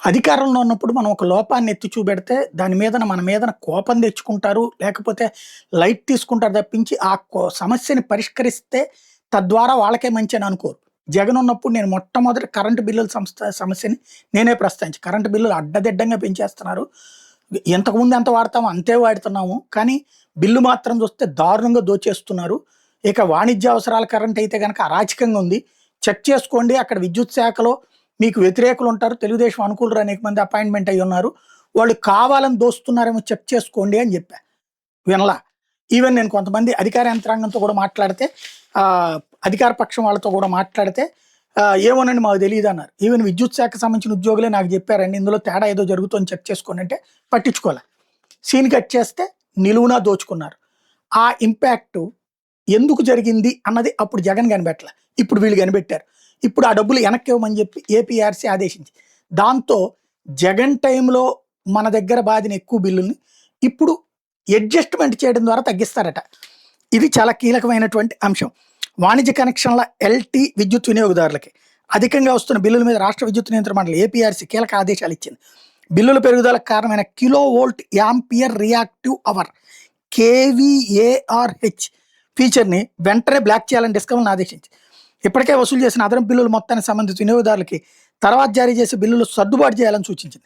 అధికారంలో ఉన్నప్పుడు మనం ఒక లోపాన్ని ఎత్తి చూపెడితే దాని మీదన మన మీదన కోపం తెచ్చుకుంటారు. లేకపోతే లైట్ తీసుకుంటారు తప్పించి ఆ సమస్యని పరిష్కరిస్తే తద్వారా వాళ్ళకే మంచని అనుకోరు. జగన్ ఉన్నప్పుడు నేను మొట్టమొదటి కరెంటు బిల్లుల సమస్యని నేనే ప్రస్తావించా. కరెంటు బిల్లులు అడ్డదిడ్డంగా పెంచేస్తున్నారు. ఇంతకుముందు ఎంత వాడతామో అంతే వాడుతున్నాము. కానీ బిల్లు మాత్రం చూస్తే దారుణంగా దోచేస్తున్నారు. ఇక వాణిజ్య అవసరాల కరెంట్ అయితే గనక అరాచకంగా ఉంది. చెక్ చేసుకోండి అక్కడ విద్యుత్ శాఖలో మీకు వ్యతిరేకులు ఉంటారు. తెలుగుదేశం అనుకూలురు అనేక మంది అపాయింట్మెంట్ అయ్యి ఉన్నారు. వాళ్ళు కావాలని దోస్తున్నారేమో చెక్ చేసుకోండి అని చెప్పా. వినలా. ఈవెన్ నేను కొంతమంది అధికార యంత్రాంగంతో కూడా మాట్లాడితే అధికార పక్షం వాళ్ళతో కూడా మాట్లాడితే ఏమోనండి మాకు తెలియదు అన్నారు. ఈవెన్ విద్యుత్ శాఖకు సంబంధించిన ఉద్యోగులే నాకు చెప్పారండి ఇందులో తేడా ఏదో జరుగుతుందని చెక్ చేసుకోండి అంటే పట్టించుకోలే. సీన్ కట్ చేస్తే నిలువునా దోచుకున్నారు. ఆ ఇంపాక్ట్ ఎందుకు జరిగింది అన్నది అప్పుడు జగన్ కనిపెట్టలే. ఇప్పుడు వీళ్ళు కనిపెట్టారు. ఇప్పుడు ఆ డబ్బులు వెనక్కి ఇవ్వమని చెప్పి ఏపీఆర్సీ ఆదేశించి దాంతో జగన్ టైంలో మన దగ్గర బాధిన ఎక్కువ బిల్లుల్ని ఇప్పుడు అడ్జస్ట్మెంట్ చేయడం ద్వారా తగ్గిస్తారట. ఇది చాలా కీలకమైనటువంటి అంశం. వాణిజ్య కనెక్షన్ల ఎల్టీ విద్యుత్ వినియోగదారులకి అధికంగా వస్తున్న బిల్లుల మీద రాష్ట్ర విద్యుత్ నియంత్రణ మండలి ఏపీఆర్సీ కీలక ఆదేశాలు ఇచ్చింది. బిల్లుల పెరుగుదలకు కారణమైన kilo volt ampere reactive hour KVARH ఫీచర్ని వెంటనే బ్లాక్ చేయాలని డిస్కమ్లను ఆదేశించి ఇప్పటికే వసూలు చేసిన అదనపు బిల్లులు మొత్తానికి సంబంధించిన వినియోగదారులకి తర్వాత జారీ చేసే బిల్లులు సర్దుబాటు చేయాలని సూచించింది.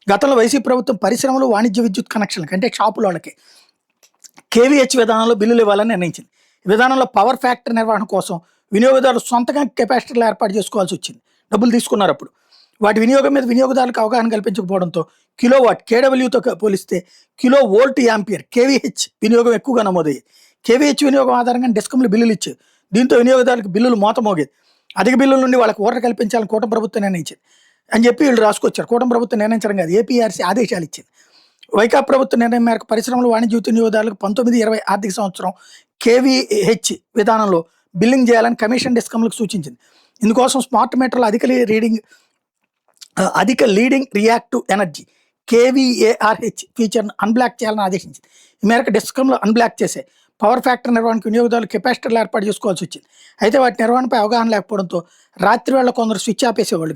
గతంలో వైసీపీ ప్రభుత్వం పరిశ్రమలు వాణిజ్య విద్యుత్ కనెక్షన్లకి అంటే షాపుల వాళ్ళకి కేవీహెచ్ విధానంలో బిల్లులు ఇవ్వాలని నిర్ణయించింది. ఈ విధానంలో పవర్ ఫ్యాక్టరీ నిర్వహణ కోసం వినియోగదారులు సొంతంగా కెపాసిటర్లు ఏర్పాటు చేసుకోవాల్సి వచ్చింది. డబ్బులు తీసుకున్నారు. అప్పుడు వాటి వినియోగం మీద వినియోగదారులకు అవగాహన కల్పించకపోవడంతో కిలోవాట్ కేడబ్ల్యూతో పోలిస్తే కిలో వోల్ట్ యాంపియర్ కేవీహెచ్ వినియోగం ఎక్కువగా నమోదయ్యేది. కేవీహెచ్ వినియోగం ఆధారంగా డిస్కంలు బిల్లులు ఇచ్చేది. దీంతో వినియోగదారులకు బిల్లులు మోతమోగేది. అధిక బిల్లుల నుండి వాళ్ళకి ఊరట కల్పించాలని కూటమి ప్రభుత్వం నిర్ణయించింది అని చెప్పి వీళ్ళు రాసుకొచ్చారు. కూటమి ప్రభుత్వం నిర్ణయించడం కాదు, ఏపీఆర్సీ ఆదేశాలు ఇచ్చింది. వైకాపా ప్రభుత్వ నిర్ణయం మేరకు పరిశ్రమలు వాణిజ్య వినియోగదారులకు 19-20 ఆర్థిక సంవత్సరం కేవీహెచ్ విధానంలో బిల్లింగ్ చేయాలని కమిషన్ డిస్కంలకు సూచించింది. ఇందుకోసం స్మార్ట్ మీటర్లు అధిక లీడింగ్ రియాక్టివ్ ఎనర్జీ కేవీఏఆర్హెచ్ ఫీచర్ను అన్బ్లాక్ చేయాలని ఆదేశించింది. ఈ మేరకు డిస్కంలు అన్బ్లాక్ చేసే పవర్ ఫ్యాక్టరీ నిర్వహణకు వినియోగదారులు కెపాసిటర్లు ఏర్పాటు చేసుకోవాల్సి వచ్చింది. అయితే వాటి నిర్వహణపై అవగాహన లేకపోవడంతో రాత్రి వేళ కొందరు స్విచ్ ఆపేవాళ్ళు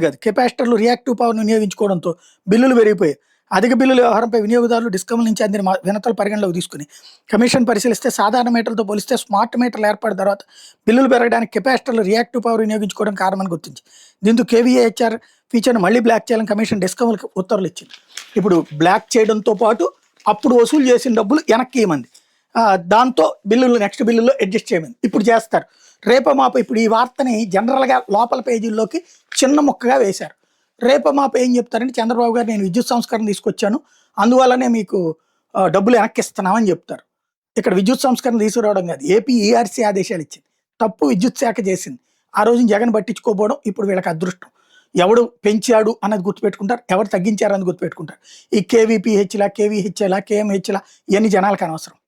కాదు. కెపాసిటర్లు రియాక్టివ్ పవర్ను వినియోగించుకోవడంతో బిల్లులు పెరిగిపోయాయి. అధిక బిల్లుల వ్యవహారంపై వినియోగదారులు డిస్కమ్ల నుంచి అందిన వినతులు పరిగణలోకి తీసుకుని కమిషన్ పరిశీలిస్తే సాధారణ మీటర్లతో పోలిస్తే స్మార్ట్ మీటర్లు ఏర్పడిన తర్వాత బిల్లులు పెరగడానికి కెపాసిటర్లు రియాక్టివ్ పవర్ వినియోగించుకోవడం కారణమని గుర్తించి దీంతో కేవీహెచ్ఆర్ ఫీచర్ను మళ్ళీ బ్లాక్ చేయాలని కమిషన్ డిస్కమ్లకు ఉత్తర్వులు ఇచ్చింది. ఇప్పుడు బ్లాక్ చేయడంతో పాటు అప్పుడు వసూలు చేసిన డబ్బులు వెనక్కి ఇవ్వమంది. దాంతో బిల్లులు నెక్స్ట్ బిల్లుల్లో అడ్జస్ట్ చేయమని ఇప్పుడు చేస్తారు. రేపమాప ఇప్పుడు ఈ వార్తని జనరల్గా లోపల పేజీల్లోకి చిన్న ముక్కగా వేశారు. రేపమాప ఏం చెప్తారంటే చంద్రబాబు గారు నేను విద్యుత్ సంస్కరణ తీసుకొచ్చాను అందువల్లనే మీకు డబ్బులు వెనక్కిస్తున్నామని చెప్తారు. ఇక్కడ విద్యుత్ సంస్కరణ తీసుకురావడం కాదు, ఏపీఈఆర్సీ ఆదేశాలు ఇచ్చింది. తప్పు విద్యుత్ శాఖ చేసింది. ఆ రోజు జగన్ పట్టించుకోపోవడం ఇప్పుడు వీళ్ళకి అదృష్టం. ఎవడు పెంచాడు అన్నది గుర్తుపెట్టుకుంటారు, ఎవరు తగ్గించారు అన్నది గుర్తుపెట్టుకుంటారు. ఈ కేవీపీహెచ్లా కేవీహెచ్లా కేఎంహెచ్లా ఇవన్నీ జనాలకు అనవసరం.